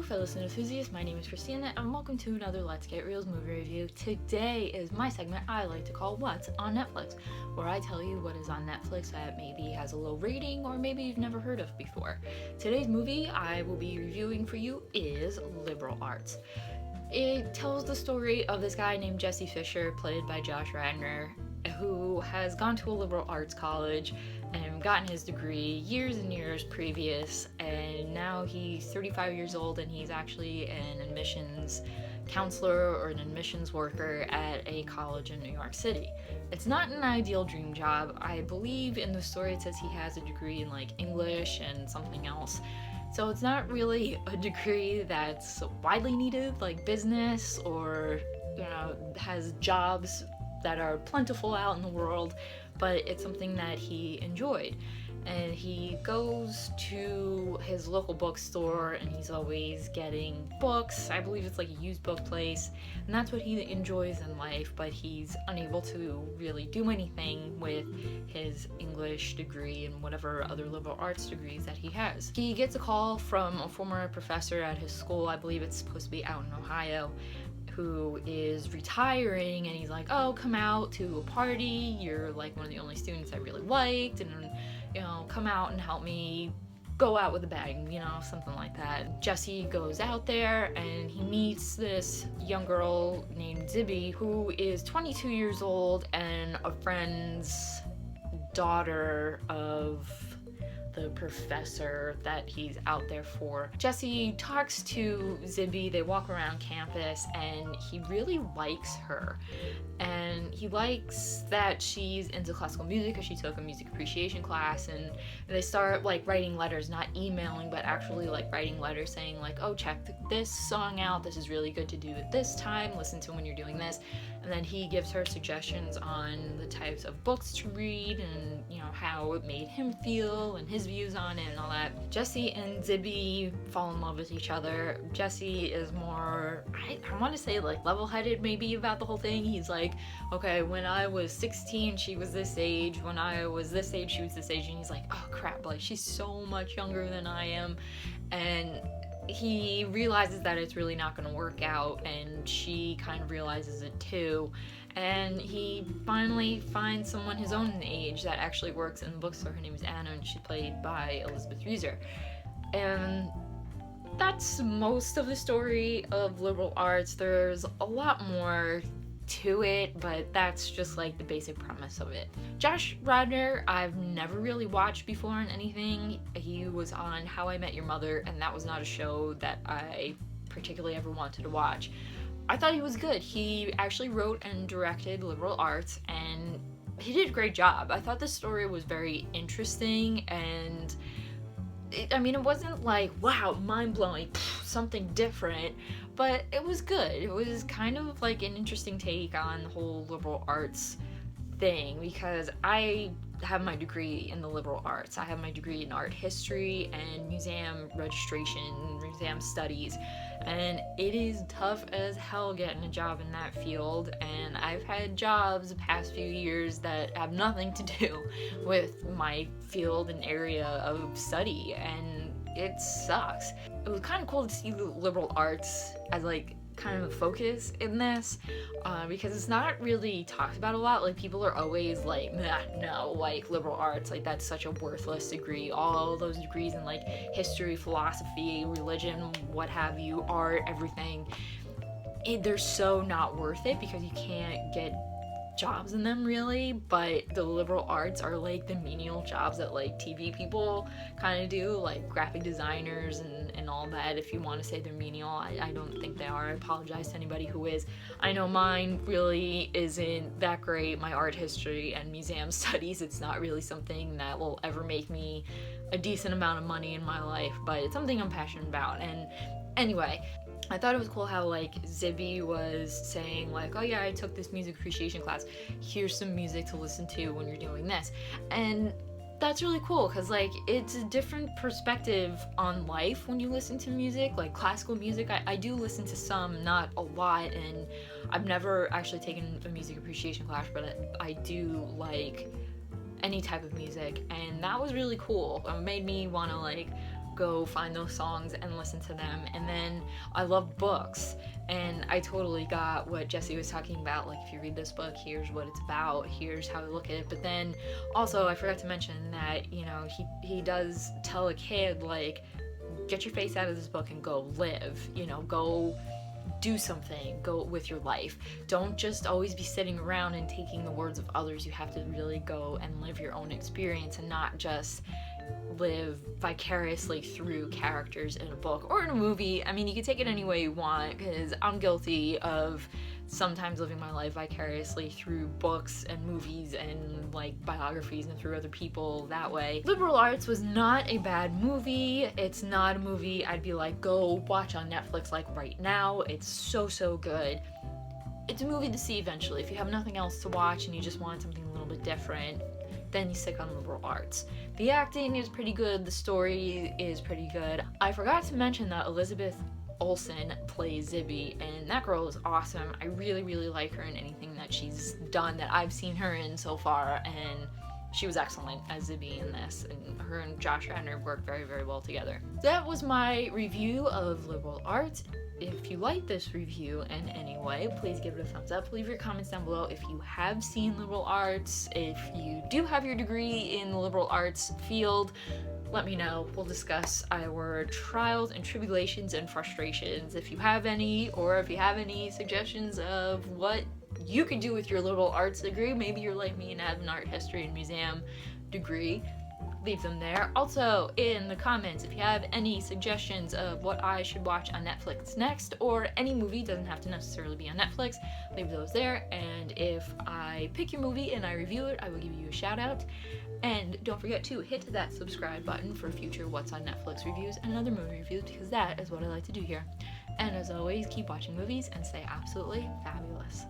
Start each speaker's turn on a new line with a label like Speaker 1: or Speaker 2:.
Speaker 1: fellow cine enthusiasts, my name is Christina and welcome to another Let's Get Reelz movie review. Today is my segment I like to call What's on Netflix, where I tell you what is on Netflix that maybe has a low rating or maybe you've never heard of before. Today's movie I will be reviewing for you is Liberal Arts. It tells the story of this guy named Jesse Fisher, played by Josh Radnor, who has gone to a liberal arts college and gotten his degree years and years previous, and now he's 35 years old and he's actually an admissions counselor or an admissions worker at a college in New York City. It's not an ideal dream job. I believe in the story it says he has a degree in like English and something else. So it's not really a degree that's widely needed, like business or, has jobs that are plentiful out in the world, but it's something that he enjoyed. And he goes to his local bookstore and he's always getting books. I believe it's like a used book place, and that's what he enjoys in life, but he's unable to really do anything with his English degree and whatever other liberal arts degrees that he has. He gets a call from a former professor at his school, I believe it's supposed to be out in Ohio, who is retiring, and he's like, oh, come out to a party, you're like one of the only students I really liked, and come out and help me go out with a bang, something like that. Jesse goes out there and he meets this young girl named Zibby, who is 22 years old and a friend's daughter of the professor that he's out there for. Jesse talks to Zibby, they walk around campus, and he really likes her. And he likes that she's into classical music because she took a music appreciation class, and they start like writing letters, not emailing, but actually like writing letters saying like, oh, check this song out, this is really good to do at this time, listen to when you're doing this. And then he gives her suggestions on the types of books to read and how it made him feel and his views on it and all that. Jesse and Zibby fall in love with each other. Jesse is more, I want to say like level-headed maybe about the whole thing. He's like, okay, when I was 16 she was this age, when I was this age she was this age, and he's like, oh crap, like she's so much younger than I am. And he realizes that it's really not going to work out, and she kind of realizes it too, and he finally finds someone his own age that actually works in the bookstore. Her name is Anna, and she's played by Elizabeth Reeser. And that's most of the story of liberal arts. There's a lot more to it, but that's just like the basic premise of it. Josh Radnor I've never really watched before in anything. He was on How I Met Your Mother, and that was not a show that I particularly ever wanted to watch. I thought he was good. He actually wrote and directed Liberal Arts, and he did a great job. I thought the story was very interesting, and it wasn't like, wow, mind-blowing, something different, but it was good. It was kind of like an interesting take on the whole liberal arts thing, because I have my degree in the liberal arts. I have my degree in art history and museum registration, museum studies, and it is tough as hell getting a job in that field, and I've had jobs the past few years that have nothing to do with my field and area of study, and it sucks. It was kind of cool to see the liberal arts as like kind of a focus in this, because it's not really talked about a lot. Like, people are always like, nah, no, like liberal arts, like that's such a worthless degree. All those degrees in like history, philosophy, religion, what have you, art, everything, they're so not worth it because you can't get jobs in them really. But the liberal arts are like the menial jobs that like TV people kind of do, like graphic designers and all that. If you want to say they're menial, I don't think they are. I apologize to anybody who is. I know mine really isn't that great. My art history and museum studies, it's not really something that will ever make me a decent amount of money in my life, but it's something I'm passionate about. And anyway, I thought it was cool how like Zibby was saying like, oh yeah, I took this music appreciation class, here's some music to listen to when you're doing this. And that's really cool because like it's a different perspective on life when you listen to music, like classical music. I do listen to some, not a lot, and I've never actually taken a music appreciation class, but I do like any type of music, and that was really cool. It made me want to like go find those songs and listen to them. And then I love books, and I totally got what Jesse was talking about, like if you read this book, here's what it's about, here's how to look at it. But then also I forgot to mention that, you know, he does tell a kid, like, get your face out of this book and go live, you know, go do something, go with your life. Don't just always be sitting around and taking the words of others. You have to really go and live your own experience and not just live vicariously through characters in a book or in a movie. I mean, you can take it any way you want, because I'm guilty of sometimes living my life vicariously through books and movies and like biographies and through other people that way. Liberal Arts was not a bad movie. It's not a movie I'd be like, go watch on Netflix like right now. It's so good. It's a movie to see eventually. If you have nothing else to watch and you just want something a little bit different, then you stick on Liberal Arts. The acting is pretty good, the story is pretty good. I forgot to mention that Elizabeth Olsen plays Zibby, and that girl is awesome. I really like her in anything that she's done that I've seen her in so far, and she was excellent as Zibby in this, and her and Josh Radnor worked very well together. That was my review of Liberal Arts. If you like this review in any way, please give it a thumbs up. Leave your comments down below if you have seen liberal arts. If you do have your degree in the liberal arts field, let me know. We'll discuss our trials and tribulations and frustrations if you have any, or if you have any suggestions of what you could do with your liberal arts degree. Maybe you're like me and have an art history and museum degree. Leave them there. Also, in the comments, if you have any suggestions of what I should watch on Netflix next, or any movie, doesn't have to necessarily be on Netflix, leave those there. And if I pick your movie and I review it, I will give you a shout out. And don't forget to hit that subscribe button for future What's on Netflix reviews and other movie reviews, because that is what I like to do here. And as always, keep watching movies and stay absolutely fabulous.